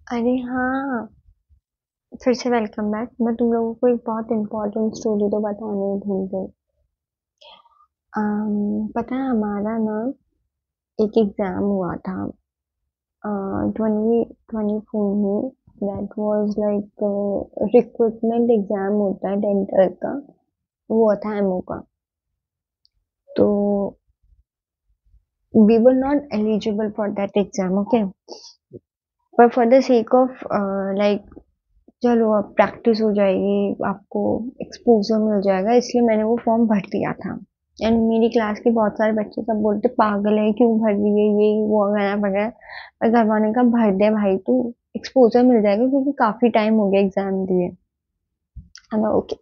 अरे हाँ, फिर से वेलकम बैक। मैं तुम लोगों को एक बहुत इम्पोर्टेंट स्टोरी तो बताने ही भूल गई। पता है हमारा ना एक एग्ज़ाम हुआ था 2024 में। That was like recruitment exam होता है डेंटल का। वो हुआ था एमओ का। तो we were not eligible for that exam, okay. पर for the sake of like चलो अब प्रैक्टिस हो जाएगी, आपको एक्सपोजर मिल जाएगा, इसलिए मैंने वो फॉर्म भर दिया था। एंड मेरी क्लास के बहुत सारे बच्चे सब बोलते पागल है, क्यों भर रही है ये वो वगैरह वगैरह। पर घर वालों ने कहा भर दे भाई, तू एक्सपोजर मिल जाएगा क्योंकि काफी टाइम हो गया एग्जाम दिए। Okay,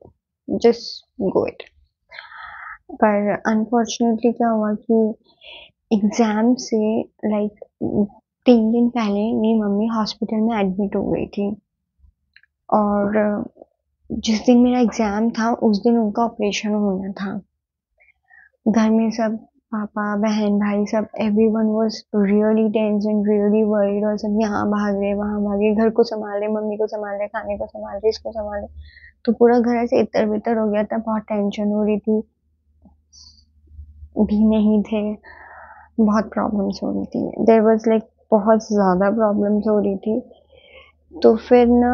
just go it. पर अनफॉर्चुनेटली क्या हुआ कि एग्जाम से लाइक 3 दिन पहले मेरी मम्मी हॉस्पिटल में एडमिट हो गई थी। और जिस दिन मेरा एग्जाम था उस दिन उनका ऑपरेशन होना था। घर में सब पापा बहन भाई सब everyone was really tense and really worried, और सब यहाँ भाग रहे वहाँ भाग रहे, घर को संभाल रहे, मम्मी को संभाल रहे, खाने को संभाल रहे, इसको संभाल रहे। तो पूरा घर ऐसे इतर बितर हो गया था, बहुत टेंशन हो रही थी। भी नहीं थे, बहुत प्रॉब्लम्स हो रही थी, देयर वाज लाइक बहुत ज्यादा प्रॉब्लम्स हो रही थी। तो फिर ना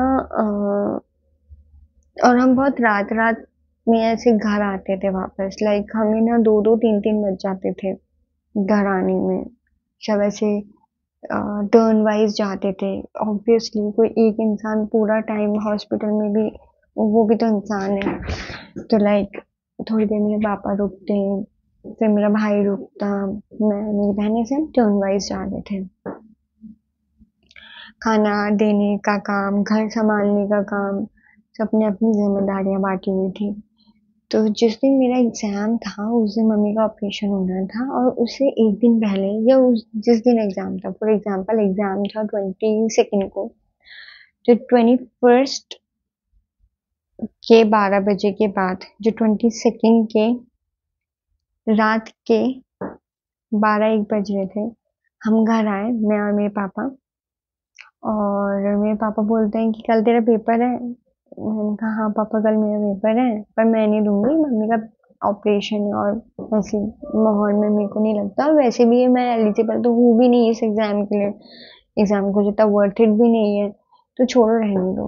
और हम बहुत रात रात में ऐसे घर आते थे वापस, लाइक हमें ना दो दो तीन तीन बज जाते थे घर आने में। सब ऐसे टर्न वाइज जाते थे। ऑब्वियसली कोई एक इंसान पूरा टाइम हॉस्पिटल में भी, वो भी तो इंसान है। तो लाइक थोड़ी देर मेरे पापा रुकते, फिर मेरा भाई रुकता, मैं मेरी बहनें से टर्न वाइज जाते थे। खाना देने का काम, घर संभालने का काम, सबने अपनी जिम्मेदारियां बांटी हुई थी। तो जिस दिन मेरा एग्जाम था उस दिन मम्मी का ऑपरेशन होना था, और उससे एक दिन पहले या उस जिस दिन एग्जाम था, फॉर एग्जाम्पल एग्जाम था 22 को, तो 21 के 12 बजे के बाद, जो 22 के रात के 12-1 बज रहे थे, हम घर आए, मैं और मेरे पापा। और मेरे पापा बोलते हैं कि कल तेरा पेपर है। मैंने कहा हाँ पापा, कल मेरा पेपर है, पर मैं नहीं दूंगी, मम्मी का ऑपरेशन है और ऐसे माहौल में मेरे को नहीं लगता, और वैसे भी मैं एलिजिबल तो हूँ भी नहीं इस एग्जाम के लिए, एग्जाम को जितना वर्थ इट भी नहीं है, तो छोड़ो रहने दो।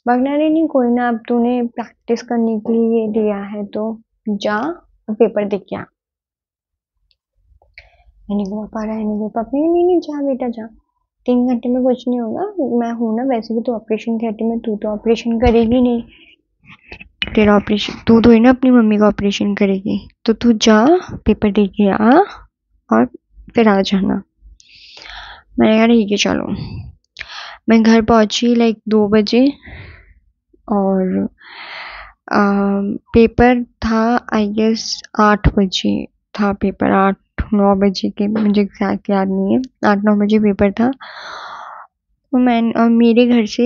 वरना नहीं, कोई ना, अब तूने प्रैक्टिस करने के लिए ये दिया है तो जा और पेपर दे के आ। मैंने कहा पापा रहने दो, पापा नहीं नहीं नहीं, जा बेटा जा, 3 घंटे में कुछ नहीं होगा, मैं हूं ना, वैसे भी तो ऑपरेशन थिएटर में, तू तो ऑपरेशन करेगी नहीं, तेरा ऑपरेशन तू तो ही ना अपनी मम्मी का ऑपरेशन करेगी, तो तू जा पेपर दे के आ और फिर आ जाना। मैंने कहा ठीक है चलो। मैं घर पहुंची लाइक 2 बजे, और पेपर था आई गेस 8 बजे था पेपर, 8-9 बजे के, मुझे एग्जैक्ट याद नहीं है, 8-9 बजे पेपर था। तो मैं और मेरे घर से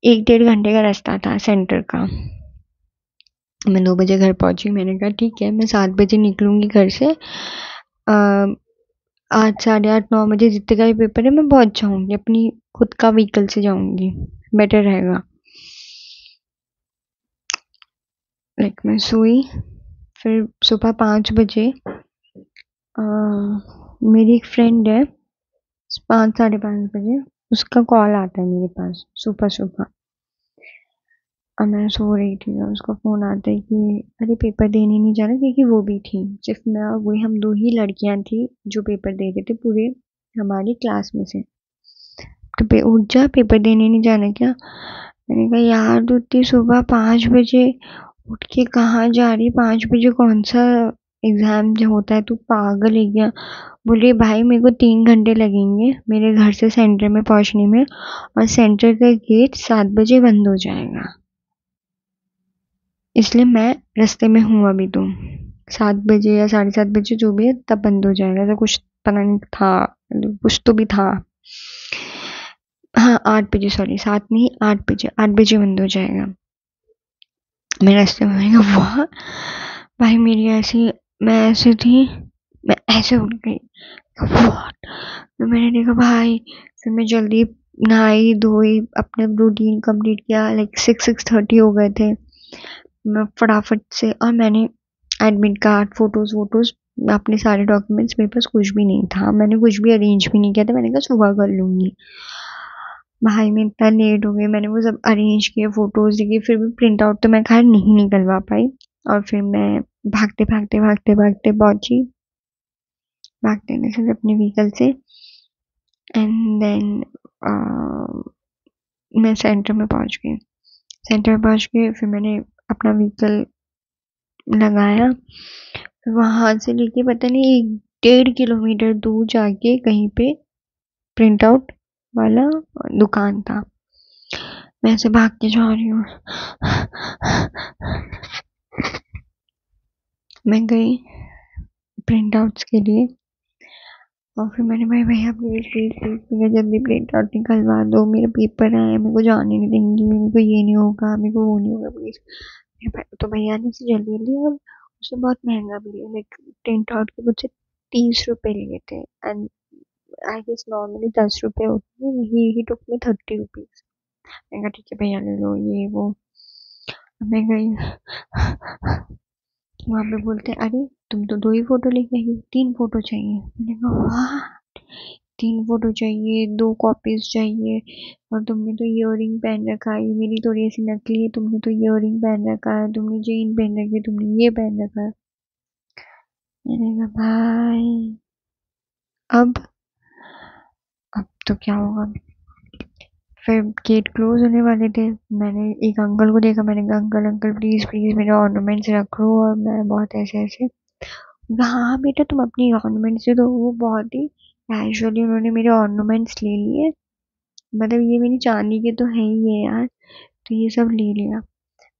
1-1.5 घंटे का रास्ता था सेंटर का। मैं 2 बजे घर पहुंची, मैंने कहा ठीक है मैं 7 बजे निकलूंगी घर से, 8, 8:30, 9 बजे जितने का भी पेपर है मैं पहुंच जाऊंगी, अपनी खुद का व्हीकल से जाऊंगी, बेटर रहेगा। लाइक मैं सोई, फिर सुबह 5 बजे मेरी एक फ्रेंड है, 5, 5:30 बजे उसका कॉल आता है मेरे पास सुबह सुबह। और मैं सो रही थी और उसका फोन आता है कि अरे पेपर देने नहीं जाना, क्योंकि वो भी थी, सिर्फ मैं और वही, हम दो ही लड़कियां थी जो पेपर दे रहे थे पूरे हमारी क्लास में से। तो उठ जा, पेपर देने नहीं जाना क्या? मैंने कहा यार तू इतनी सुबह 5 बजे उठ के कहाँ जा रही, 5 बजे कौन सा एग्जाम जो होता है, तू पागल है क्या? बोलिए भाई मेरे को 3 घंटे लगेंगे मेरे घर से सेंटर में पहुंचने में, और सेंटर का गेट 7 बजे बंद हो जाएगा, इसलिए मैं रास्ते में हूँ अभी, तो 7 बजे या 7:30 बजे जो भी है तब बंद हो जाएगा, तो कुछ पता नहीं था, कुछ तो भी था। हाँ 8 बजे, सॉरी 7 नहीं 8 बजे, 8 बजे बंद हो जाएगा। मैं रास्ते में, मैंने कहा वाह भाई, मेरी ऐसी, मैं ऐसे थी, मैं ऐसे उठ गई, व्हाट। तो मैंने देखा भाई, फिर मैं जल्दी नहाई धोई, अपने रूटीन कंप्लीट किया, लाइक 6:30 हो गए थे। मैं फटाफट से, और मैंने एडमिट कार्ड, फोटोज वोटोज, अपने सारे डॉक्यूमेंट्स, मेरे पास कुछ भी नहीं था, मैंने कुछ भी अरेंज भी नहीं किया था, मैंने कहा सुबह कर लूंगी। भाई मैं इतना लेट हो गई, मैंने वो सब अरेंज किए, फोटोज दिए, फिर भी प्रिंट आउट तो मैं खैर नहीं निकलवा पाई। और फिर मैं भागते भागते भागते भागते पहुंची, भागते नहीं सिर्फ अपने व्हीकल से। एंड देन मैं सेंटर में पहुंच गई। सेंटर में पहुंच के फिर मैंने अपना व्हीकल लगाया, वहां से लेके पता नहीं 1.5 किलोमीटर दूर जाके कहीं पे प्रिंट आउट वाला दुकान था। मैं ऐसे भाग के जा रही हूँ। मैं गई प्रिंट आउट्स के लिए, और फिर मैंने भाई भैया प्लीज प्लीज प्लीज मुझे जल्दी प्रिंट आउट निकलवा दो, मेरा पेपर है, मेरे को जाने नहीं देंगी, मेरे को ये नहीं होगा, मेरे को वो नहीं होगा, प्लीज। तो भैया ने से जल्दी जल्दी, और उसने बहुत महंगा भी लिया, लाइक प्रिंट आउट के मुझसे 30 रुपए लिए थे, एंड आई गेस नॉर्मली 10 रुपए होते हैं, ही टुक में 30 रुपीज। मैंने कहा ठीक है भैया ले लो ये वो। मैं गई वहां पे, बोलते अरे तुम तो 2 ही फोटो लेके आई हो, 3 फोटो चाहिए। मैंने कहा वाह, 3 फोटो चाहिए, 2 कॉपीज चाहिए, और तुमने तो इयररिंग पहन रखा है, मेरी थोड़ी ऐसी नकली है, तुमने तो इयररिंग पहन रखा है, तुमने चेन पहन रखी है, तुमने ये पहन रखा है। मैंने कहा भाई अब अब तो क्या होगा। फिर गेट क्लोज होने वाले थे, मैंने एक अंकल को देखा, मैंने कहा अंकल अंकल प्लीज प्लीज मेरे ऑर्नामेंट्स रख लो, और मैं बहुत ऐसे ऐसे। हाँ बेटा तुम अपनी ऑर्नामेंट्स दे दो। वो बहुत ही कैजुअली उन्होंने मेरे ऑर्नामेंट्स ले लिए, मतलब ये मेरी चांदी के तो है ही है यार, तो ये सब ले लिया।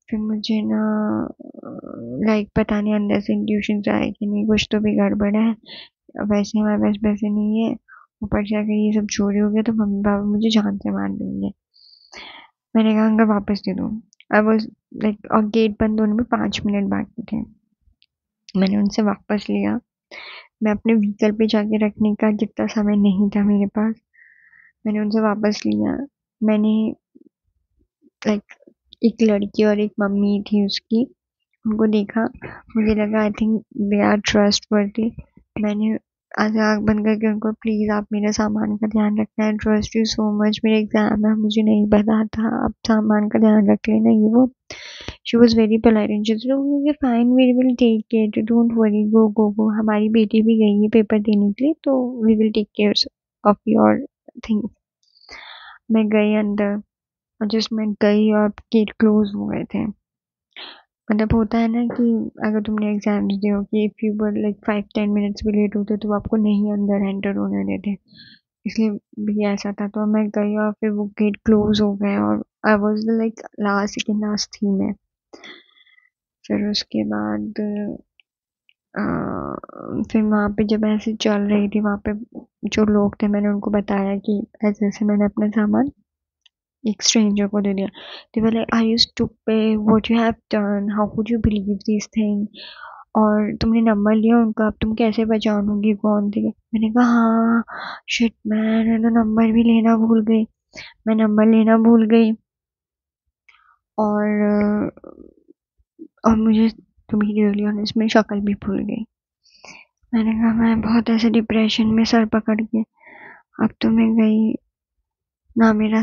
फिर मुझे ना लाइक पता नहीं अंदर से इंट्यूशन आया कि नहीं कुछ तो भी गड़बड़ है, वैसे हमारे पास पैसे नहीं है, ऊपर से अगर ये सब चोरी हो गया तो मम्मी पापा मुझे जान से मार देंगे। मैंने कहा अंकल वापस दे दो। आई वॉज लाइक, और गेट बंद होने में 5 मिनट बाकी थे। मैंने उनसे वापस लिया, मैं अपने व्हीकल पे जाके रखने का जितना समय नहीं था मेरे पास, मैंने उनसे वापस लिया। मैंने लाइक एक लड़की और एक मम्मी थी उसकी, उनको देखा, मुझे लगा I think they are trustworthy. मैंने आज आँख बंद करके उनको, प्लीज आप मेरे सामान का ध्यान रखना है, ट्रस्ट यू सो मच, मेरे एग्जाम है, मुझे नहीं पता था, आप सामान का ध्यान रख लेना ये वो। She was very polite and she said fine we will take care, don't worry, go go go, हमारी बेटी भी गई है पेपर देने के लिए, तो we will take care of your things. मैं गई अंदर, और जस्ट मैं गई और गेट क्लोज हो गए थे। मतलब होता है ना कि अगर तुमने एग्जाम्स दिए हो कि if you were like 5-10 minutes भी लेट होते तो वो आपको नहीं अंदर एंटर होने देते, इसलिए भी ऐसा था। तो मैं गई और फिर वो गेट क्लोज हो गए, और I was like last second last थी मैं। फिर उसके बाद फिर वहाँ पे जब ऐसे चल रही थी, वहाँ पे जो लोग थे मैंने उनको बताया कि ऐसे ऐसे मैंने अपना सामान एक स्ट्रेंजर को दे दिया। they were like, are you stupid, what you have done, how could you believe these things, और तुमने नंबर लिया उनका, अब तुम कैसे पहचानोगी कौन थे। मैंने कहा हाँ शिट मैन, मैं तो नंबर भी लेना भूल गई, मैं नंबर लेना भूल गई। और मुझे टू बी रियली ऑनेस्ट मेरी शक्ल भी भूल गई। मैंने कहा मैं बहुत ऐसे डिप्रेशन में सर पकड़ के, अब तो मैं गई ना, मेरा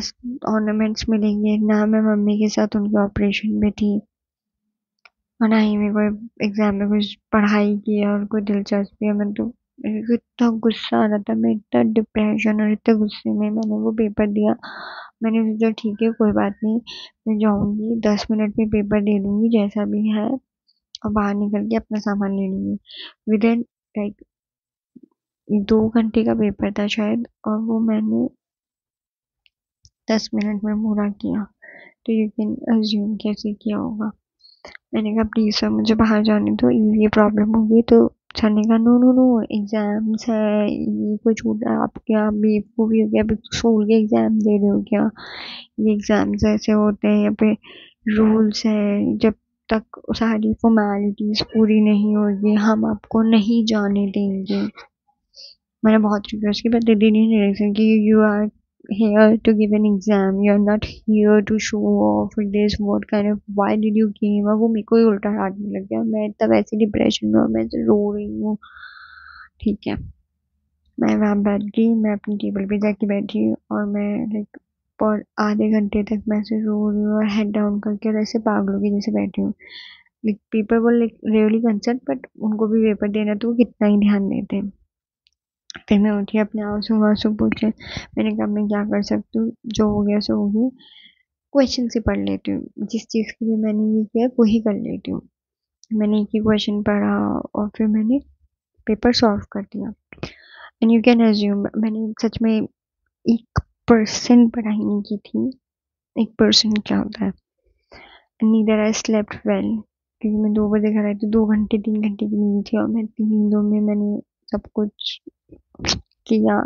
ऑर्नामेंट्स मिलेंगे ना, मैं मम्मी के साथ उनके ऑपरेशन में थी, और ना ही मेरे को एग्जाम में कुछ पढ़ाई की है और कोई दिलचस्पी है। मैं तो, मेरे को इतना गुस्सा आ रहा था, मैं इतना डिप्रेशन और इतने गुस्से में मैंने वो पेपर दिया। मैंने सोचा ठीक है कोई बात नहीं, मैं जाऊंगी 10 मिनट में पेपर दे दूंगी जैसा भी है, और बाहर निकल के अपना सामान ले लूंगी। विद इन लाइक 2 घंटे का पेपर था शायद, और वो मैंने 10 मिनट में पूरा किया। तो यू कैन अज्यूम कैसे किया होगा। मैंने कहा प्लीज सर मुझे बाहर जाने दो, ये प्रॉब्लम होगी। तो सर ने कहा नो नो नो, एग्जाम्स है, ये कोई छूट रहा है, आप क्या बेवकूफ़ी हो गया, अभी स्कूल के एग्जाम दे रहे हो क्या, ये एग्जाम्स ऐसे होते हैं, यहाँ पे रूल्स हैं, जब तक सारी फॉर्मेलिटीज पूरी नहीं होगी हम आपको नहीं जाने देंगे। मैंने बहुत रिक्वेस्ट की, बट दे डिडंट लिसन कि you are here to give an exam. You're not here to show off with this. What kind of, why did you came? अब वो मेरे को ही उल्टा डांटने लग गया. मैं तब ऐसे डिप्रेशन में हूँ, मैं ऐसे रो रही हूँ. ठीक है, मैं वहाँ बैठ गई, मैं अपनी टेबल पे जाके बैठी और मैं लाइक और आधे घंटे तक मैं ऐसे रो रही हूँ और हेड डाउन करके और ऐसे पागलों की जैसे बैठी हूँ. लाइक पीपल वो लाइक रियली कंसर्न, बट उनको भी पेपर देना तो वो कितना ही ध्यान देते हैं. फिर मैं उठी, अपने आंसू वांसू पूछे. मैंने कहा मैं क्या कर सकती हूँ, जो हो गया सो हो गया. क्वेश्चन ही पढ़ लेती हूँ, जिस चीज़ के लिए मैंने ये किया वही कर लेती हूँ. मैंने एक ही क्वेश्चन पढ़ा और फिर मैंने पेपर सॉल्व कर दिया. एंड यू कैन अज्यूम मैंने सच में 1% पढ़ाई नहीं की थी. 1% क्या होता है. नीदर आई स्लेप्ट वेल, क्योंकि मैं 2 बजे घर आई थी. 2 घंटे 3 घंटे की नींद थी और मैं नींदों में मैंने सब कुछ किया.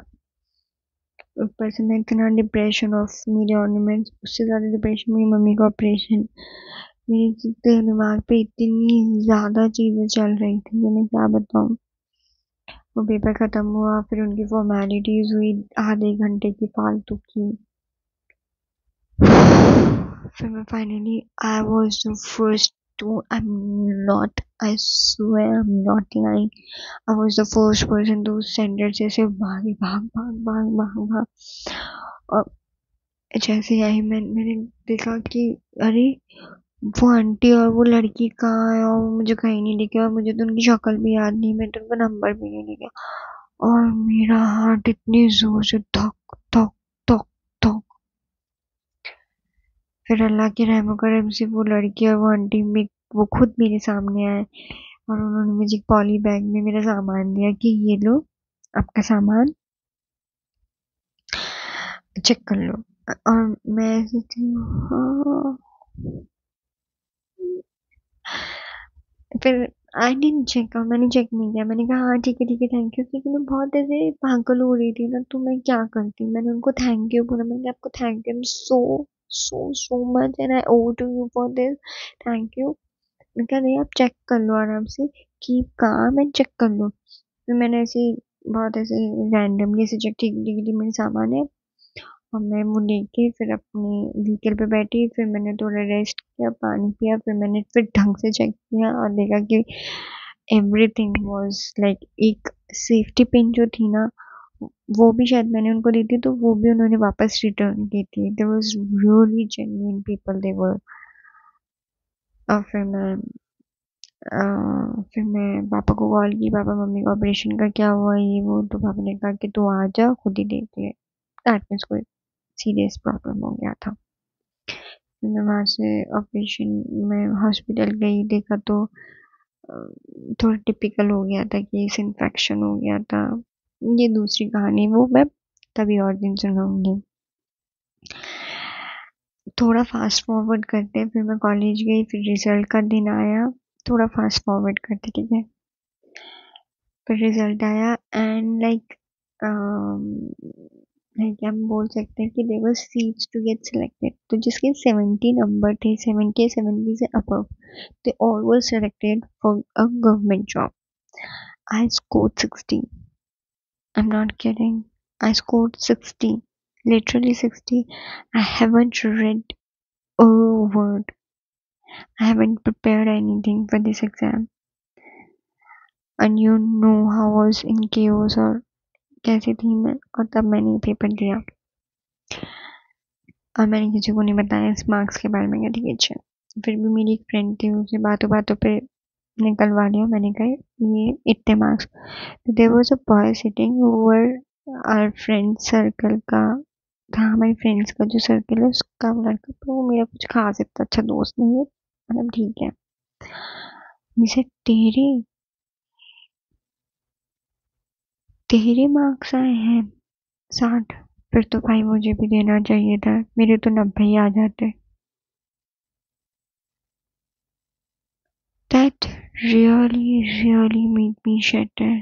ऊपर से मैं इतना डिप्रेशन ऑफ मेरे ऑर्नामेंट्स, उससे ज़्यादा डिप्रेशन मेरी मम्मी का ऑपरेशन. मेरे दिमाग पे इतनी ज़्यादा चीज़ें चल रही थी कि मैं क्या बताऊँ. वो पेपर ख़त्म हुआ, फिर उनकी फॉर्मेलिटीज़ हुई आधे घंटे की फालतू की. फिर मैं finally I was the first to, I am not, I swear I am not lying, I was the first person to centre से ऐसे भागी, भाग भाग भाग भाग भाग. और जैसे ही आई मैंने देखा कि अरे वो आंटी और वो लड़की कहाँ है, और वो मुझे कहीं नहीं दिखे और मुझे तो उनकी शक्ल भी याद नहीं, मैं तो उनका नंबर भी नहीं लिखा. और मेरा हार्ट इतनी जोर से धक धक धक धक. फिर अल्लाह के रहम करम से वो लड़की और वो आंटी में वो खुद मेरे सामने आए और उन्होंने मुझे एक पॉली बैग में मेरा सामान दिया कि ये लो, आपका सामान चेक कर लो. और मैं ऐसे थी, हाँ. फिर आई डिडंट चेक, और मैंने चेक नहीं किया. मैंने कहा हाँ ठीक है थैंक यू, क्योंकि मैं बहुत ऐसे पागल हो रही थी ना, तो मैं क्या करती. मैंने उनको थैंक यू बोला. मैंने कहा आपको thank you so so so much and I owe to you for this, thank you. मैं कहा नहीं, आप चेक कर लो आराम से, कीप काम एंड चेक कर लो. फिर मैंने ऐसे बहुत ऐसे रैंडमली ऐसे चेक, ठीक ठीक मेरे सामान है. और मैं वो लेके फिर अपनी व्हीकल पे बैठी. फिर मैंने थोड़ा रेस्ट किया, पानी पिया. फिर मैंने फिर ढंग से चेक किया और देखा कि एवरीथिंग वाज लाइक, एक सेफ्टी पिन जो थी ना, वो भी शायद मैंने उनको दी थी, तो वो भी उन्होंने वापस रिटर्न की थी. There was really genuine people they were. और फिर मैं पापा को कॉल की. पापा मम्मी का ऑपरेशन का क्या हुआ ये वो, तो पापा ने कहा कि तू आ जा, खुद ही देख ले. दैट मीन्स कोई सीरियस प्रॉब्लम हो गया था. मैं वहाँ से ऑपरेशन में हॉस्पिटल गई, देखा तो थोड़ा टिपिकल हो गया था कि इस इन्फेक्शन हो गया था. ये दूसरी कहानी, वो मैं कभी और दिन सुनाऊंगी. थोड़ा फास्ट फॉरवर्ड करते, फिर मैं कॉलेज गई, फिर रिजल्ट का दिन आया. थोड़ा फास्ट फॉरवर्ड करते, ठीक है. फिर रिजल्ट आया एंड लाइक लाइक हम बोल सकते हैं कि there were seats to get selected. तो जिसके 70 नंबर थे, 70 से above, they all were selected for a government job. I scored 60. I'm not kidding. I scored 60. Literally 60. I haven't read a word. I haven't prepared anything for this exam. And you know how I was in chaos और कैसी थी मैं. और तब मैंने paper दिया और मैंने किसी को नहीं बताया इस मार्क्स के बारे में. ठीक है अच्छा. फिर भी मेरी एक फ्रेंड थी, उसे बातों बातों पे निकलवा लिया. मैंने कहा ये इतने marks. There was a boy sitting over our friend circle का था. हमारे फ्रेंड्स का जो सर्कल है उसका वो लड़का, तो वो मेरा कुछ खास इतना अच्छा दोस्त नहीं है, मतलब ठीक है. मुझे तेरे तेरे मार्क्स आए हैं 60. फिर तो भाई मुझे भी देना चाहिए था, मेरे तो 90 ही आ जाते. That really made me shatter.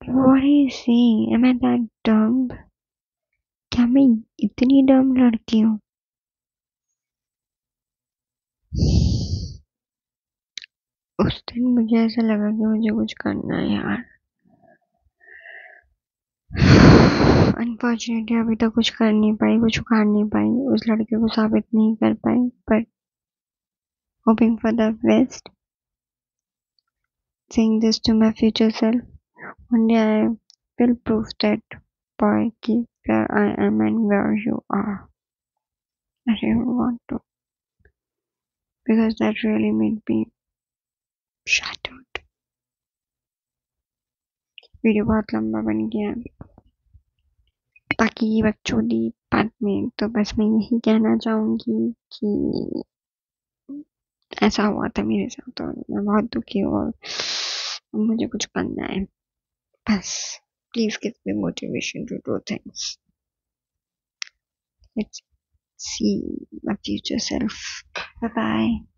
What is saying? Am I that dumb? क्या मैं इतनी डम लड़की हूँ? उस दिन मुझे ऐसा लगा कि मुझे कुछ करना है यार. अनफॉर्चुनेटली अभी तक कुछ कर नहीं पाई, कुछ उखाड़ नहीं पाई, उस लड़के को साबित नहीं कर पाई, but hoping for the best, saying this to my future self. One day I will prove that boy ki where I am and where you are. I really want to, because that really made me shattered. Video बहुत लंबा बन गया, बाकी बकचोदी बाद में, तो बस मैं यही कहना चाहूंगी कि ऐसा हुआ था मेरे साथ, तो मैं बहुत दुखी हूँ और मुझे कुछ करना है बस. Please give me motivation to do things. Let's see my future self. Bye bye.